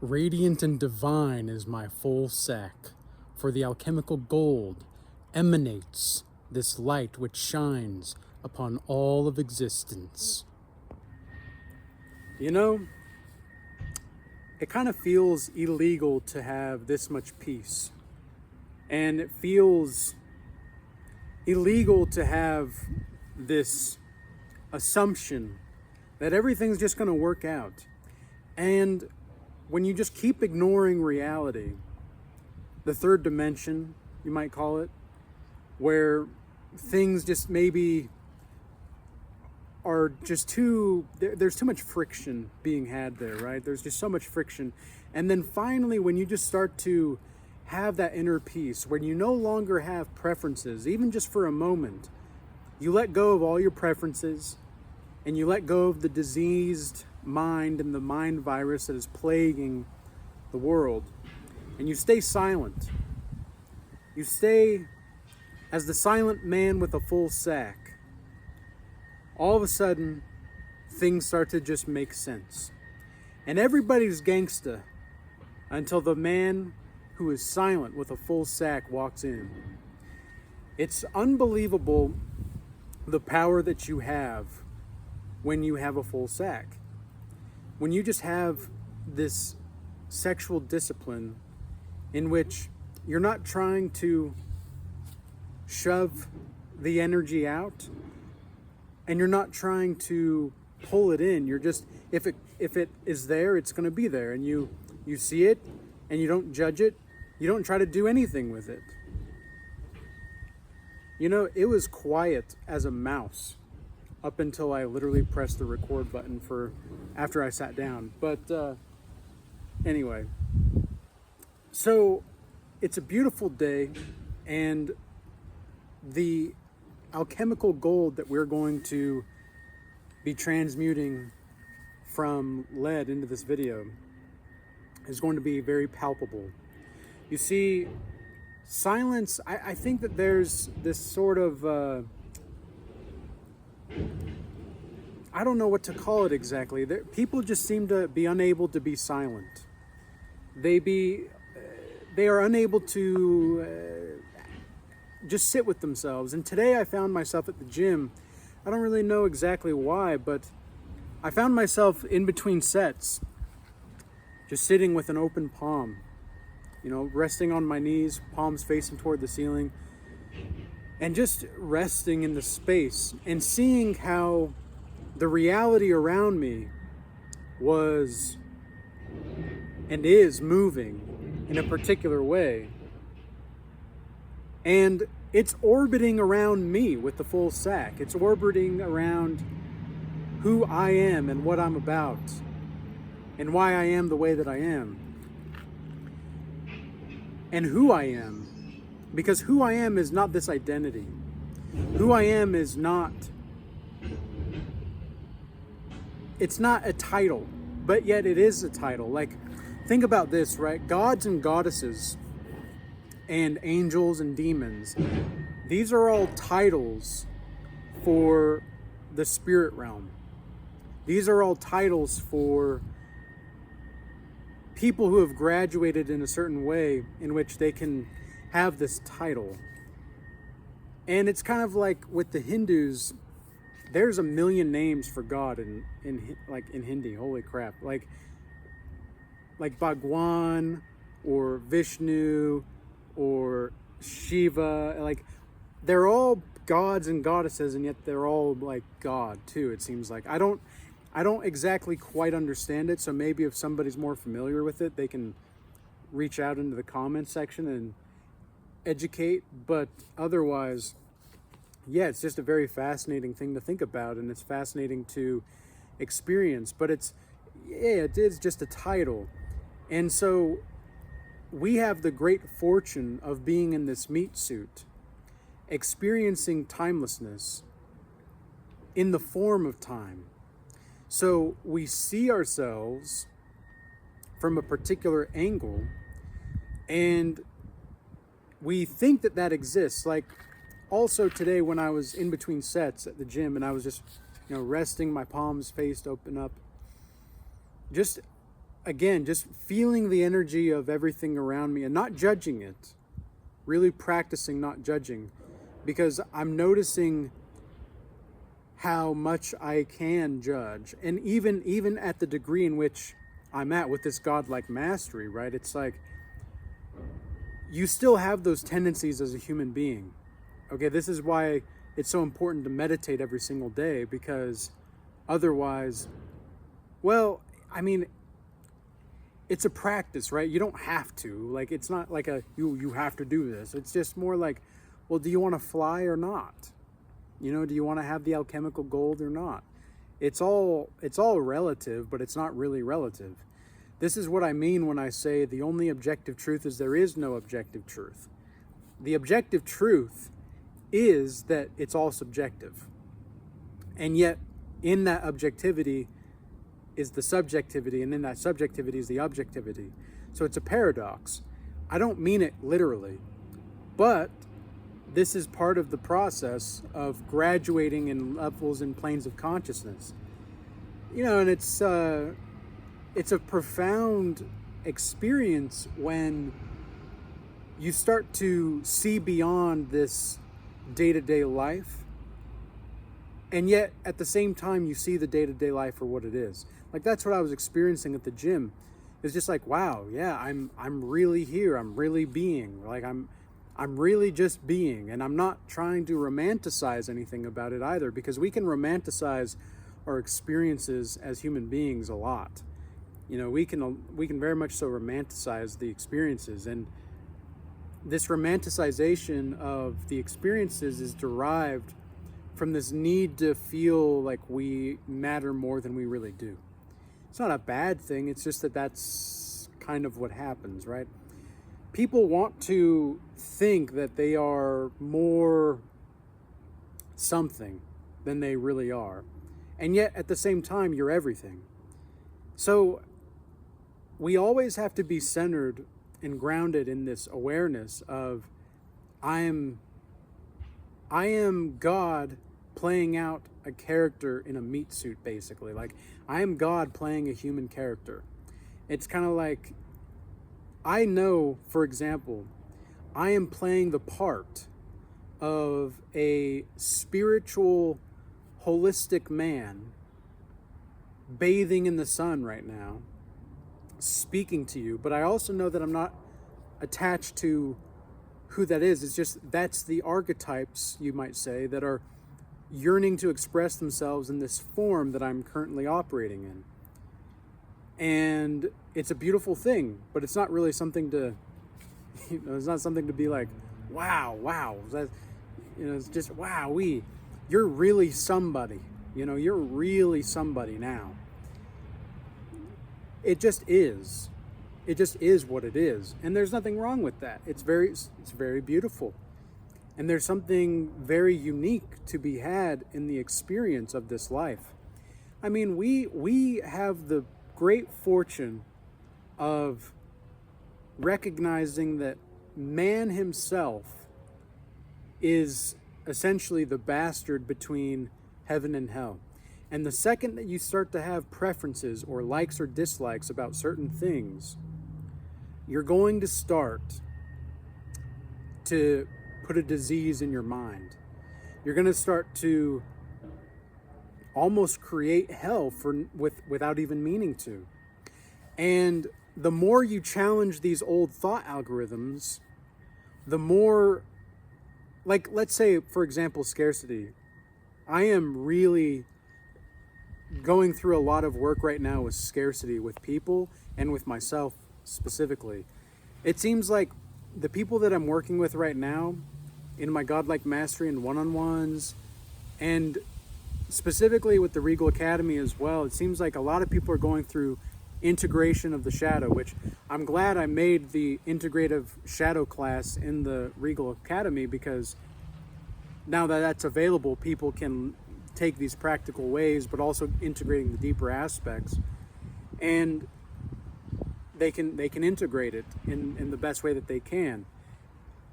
Radiant and divine is my full sack, for the alchemical gold emanates this light which shines upon all of existence. You know, it kind of feels illegal to have this much peace. And it feels illegal to have this assumption that everything's just going to work out. And when you just keep ignoring reality, the third dimension, you might call it, where things just maybe are just there's too much friction being had there, right? There's just so much friction. And then finally, when you just start to have that inner peace, when you no longer have preferences, even just for a moment, you let go of all your preferences and you let go of the diseased mind and the mind virus that is plaguing the world, and you stay silent. You stay as the silent man with a full sack. All of a sudden, things start to just make sense. And everybody's gangsta until the man who is silent with a full sack walks in. It's unbelievable the power that you have when you have a full sack. When you just have this sexual discipline in which you're not trying to shove the energy out and you're not trying to pull it in. You're just, if it is there, it's going to be there, and you see it and you don't judge it. You don't try to do anything with it. You know, it was quiet as a mouse up until I literally pressed the record button after I sat down. But anyway, so it's a beautiful day, and the alchemical gold that we're going to be transmuting from lead into this video is going to be very palpable. You see, silence, I think that there's this sort of I don't know what to call it exactly. People just seem to be unable to be silent. They are unable to just sit with themselves. And today I found myself at the gym. I don't really know exactly why, but I found myself in between sets, just sitting with an open palm, you know, resting on my knees, palms facing toward the ceiling, and just resting in the space and seeing how the reality around me was and is moving in a particular way. And it's orbiting around me with the full sack. It's orbiting around who I am and what I'm about and why I am the way that I am. And who I am. Because who I am is not this identity. Who I am is not... It's not a title, but yet it is a title. Like, think about this, right? Gods and goddesses and angels and demons, these are all titles for the spirit realm. These are all titles for people who have graduated in a certain way in which they can have this title. And it's kind of like with the Hindus, there's a million names for God in Hindi. Holy crap. Like Bhagwan or Vishnu or Shiva, like they're all gods and goddesses, and yet they're all like God too, it seems like. I don't exactly quite understand it, so maybe if somebody's more familiar with it, they can reach out into the comment section and educate. But otherwise, yeah, it's just a very fascinating thing to think about, and it's fascinating to experience. But it is just a title. And so we have the great fortune of being in this meat suit, experiencing timelessness in the form of time. So we see ourselves from a particular angle, and we think that that exists. Like, also today when I was in between sets at the gym and I was just, resting, my palms faced open up, just again, just feeling the energy of everything around me and not judging it, really practicing not judging, because I'm noticing how much I can judge. And even at the degree in which I'm at with this godlike mastery, right? It's like you still have those tendencies as a human being. Okay, this is why it's so important to meditate every single day, because otherwise, well, I mean, it's a practice, right? You don't have to. Like, it's not like you have to do this. It's just more like, well, do you want to fly or not? You know, do you want to have the alchemical gold or not? It's all relative, but it's not really relative. This is what I mean when I say the only objective truth is there is no objective truth. The objective truth is that it's all subjective. And yet, in that objectivity is the subjectivity, and in that subjectivity is the objectivity. So it's a paradox. I don't mean it literally, but this is part of the process of graduating in levels and planes of consciousness. You know, and it's a profound experience when you start to see beyond this day-to-day life, and yet at the same time you see the day-to-day life for what it is. Like, that's what I was experiencing at the gym. It's just like, wow, yeah, I'm really here. I'm really being. Like, I'm really just being, and I'm not trying to romanticize anything about it either, because we can romanticize our experiences as human beings a lot. You know, we can very much so romanticize the experiences, and this romanticization of the experiences is derived from this need to feel like we matter more than we really do. It's not a bad thing, it's just that that's kind of what happens, right? People want to think that they are more something than they really are. And yet, at the same time, you're everything. So, we always have to be centered and grounded in this awareness of, I am God playing out a character in a meat suit, basically. Like, I am God playing a human character. It's kind of like, I know, for example, I am playing the part of a spiritual, holistic man bathing in the sun right now, speaking to you, but I also know that I'm not attached to who that is. It's just, that's the archetypes, you might say, that are yearning to express themselves in this form that I'm currently operating in. And it's a beautiful thing, but it's not really something to, you know, it's not something to be like, wow, that, you know, it's just, you're really somebody, you know, you're really somebody now. It just is what it is, and there's nothing wrong with that. It's very beautiful, and there's something very unique to be had in the experience of this life. I mean, we have the great fortune of recognizing that man himself is essentially the bastard between heaven and hell. And the second that you start to have preferences or likes or dislikes about certain things, you're going to start to put a disease in your mind. You're going to start to almost create hell without even meaning to. And the more you challenge these old thought algorithms, the more, like, let's say, for example, scarcity. I am really going through a lot of work right now with scarcity, with people and with myself specifically. It seems like the people that I'm working with right now in my godlike mastery and one-on-ones, and specifically with the Regal Academy as well, it seems like a lot of people are going through integration of the shadow, which I'm glad I made the integrative shadow class in the Regal Academy, because now that that's available, people can take these practical ways, but also integrating the deeper aspects, and they can integrate it in the best way that they can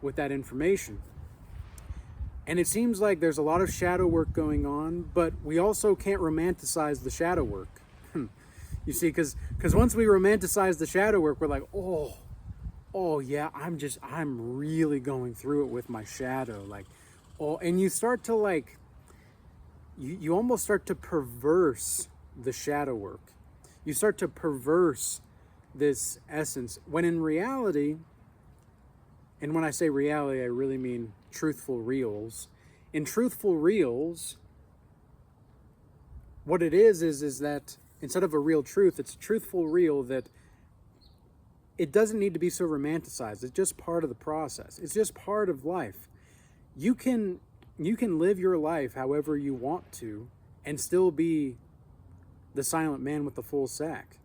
with that information. And it seems like there's a lot of shadow work going on, but we also can't romanticize the shadow work. You You see, because once we romanticize the shadow work, we're like, oh yeah, I'm really going through it with my shadow. Like, and you start to like, you almost start to perverse the shadow work. You start to perverse this essence, when in reality, and when I say reality, I really mean truthful reals. In truthful reals, what it is that instead of a real truth, it's a truthful real that it doesn't need to be so romanticized. It's just part of the process. It's just part of life. You can live your life however you want to and still be the silent man with the full sack.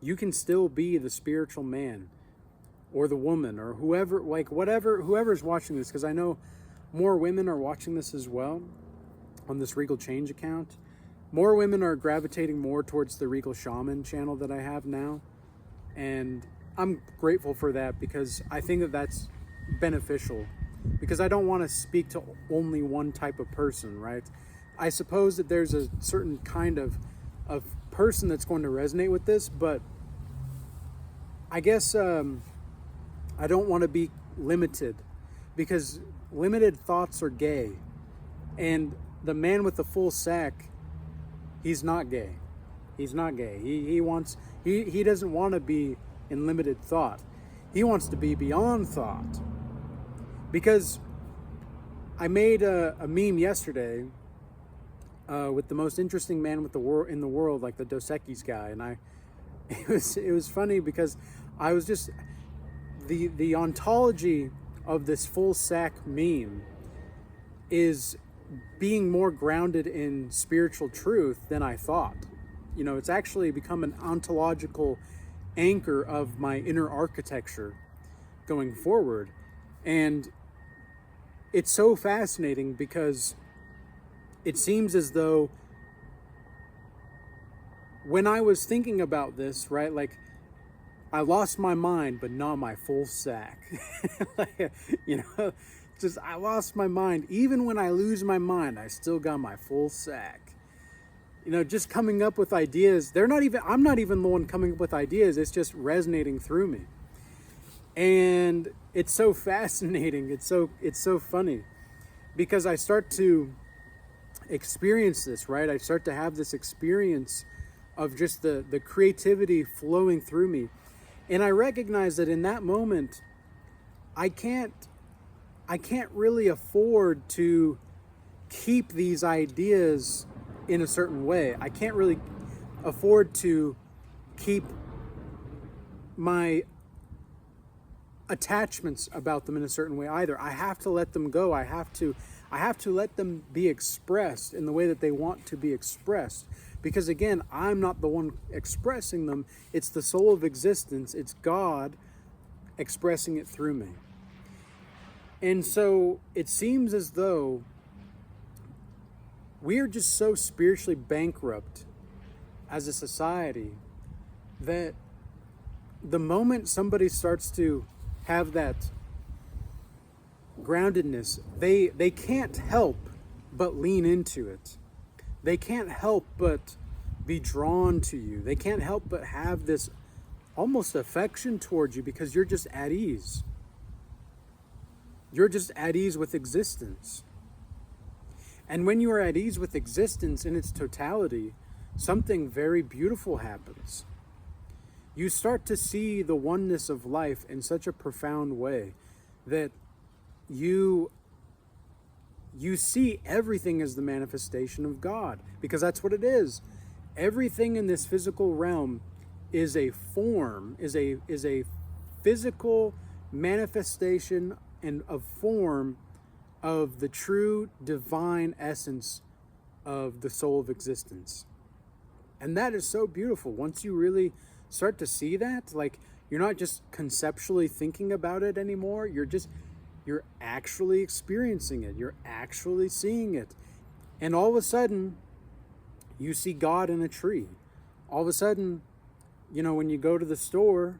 You can still be the spiritual man or the woman or whoever, like whoever's watching this, because I know more women are watching this as well on this Regal Change account. More women are gravitating more towards the Regal Shaman channel that I have now. And I'm grateful for that, because I think that that's beneficial, because I don't want to speak to only one type of person, right? I suppose that there's a certain kind of person that's going to resonate with this, but I guess I don't want to be limited, because limited thoughts are gay, and the man with the full sack, he's not gay. He's not gay. He doesn't want to be in limited thought. He wants to be beyond thought. Because I made a meme yesterday with the most interesting man in the world, like the Dos Equis guy, and it was funny because I was just the ontology of this full sack meme is being more grounded in spiritual truth than I thought. You know, it's actually become an ontological anchor of my inner architecture going forward. And it's so fascinating because it seems as though when I was thinking about this, right, like I lost my mind, but not my full sack. Like, you know, just I lost my mind. Even when I lose my mind, I still got my full sack. You know, just coming up with ideas. I'm not even the one coming up with ideas. It's just resonating through me. And it's so fascinating. It's so funny because I start to experience this, right? I start to have this experience of just the creativity flowing through me. And I recognize that in that moment, I can't really afford to keep these ideas in a certain way. I can't really afford to keep my attachments about them in a certain way either. I have to let them go. I have to let them be expressed in the way that they want to be expressed. Because again, I'm not the one expressing them. It's the soul of existence. It's God expressing it through me. And so it seems as though we are just so spiritually bankrupt as a society that the moment somebody starts to have that groundedness, they can't help but lean into it. They can't help but be drawn to you. They can't help but have this almost affection towards you because you're just at ease. You're just at ease with existence. And when you are at ease with existence in its totality, something very beautiful happens. You start to see the oneness of life in such a profound way that you see everything as the manifestation of God, because that's what it is. Everything in this physical realm is a form, is a physical manifestation and a form of the true divine essence of the soul of existence. And that is so beautiful. Once you really start to see that, like you're not just conceptually thinking about it anymore, you're actually experiencing it. You're actually seeing it. And all of a sudden, you see God in a tree. All of a sudden, you know, when you go to the store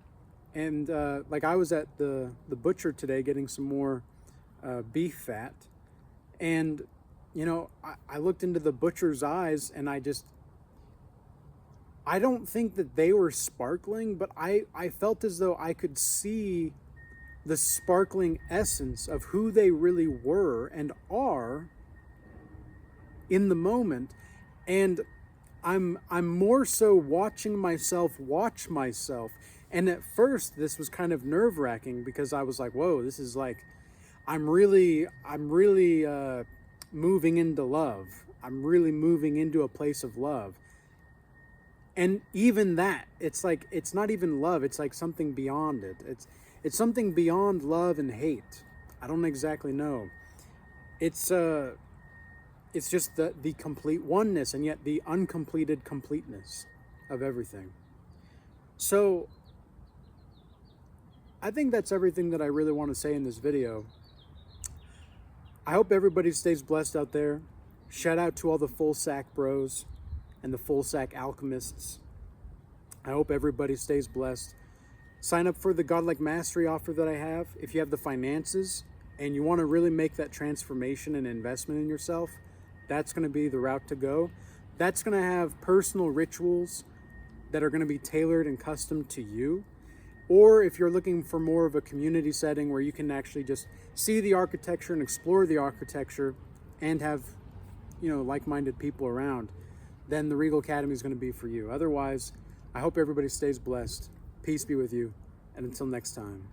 and like I was at the butcher today getting some more beef fat. And, you know, I looked into the butcher's eyes and I I don't think that they were sparkling, but I felt as though I could see the sparkling essence of who they really were and are in the moment. And I'm more so watching myself watch myself. And at first this was kind of nerve-wracking, because I was like, whoa, this is like, I'm really moving into love. I'm really moving into a place of love. And even that, it's like, it's not even love, it's like something beyond it. It's something beyond love and hate. I don't exactly know. It's just the complete oneness, and yet the uncompleted completeness of everything. So I think that's everything that I really want to say in this video. I hope everybody stays blessed out there. Shout out to all the full sack bros and the full sack alchemists. I hope everybody stays blessed. Sign up for the Godlike Mastery offer that I have. If you have the finances and you want to really make that transformation and investment in yourself, that's going to be the route to go. That's going to have personal rituals that are going to be tailored and custom to you. Or if you're looking for more of a community setting where you can actually just see the architecture and explore the architecture and have, like-minded people around, then the Regal Academy is going to be for you. Otherwise, I hope everybody stays blessed. Peace be with you, and until next time.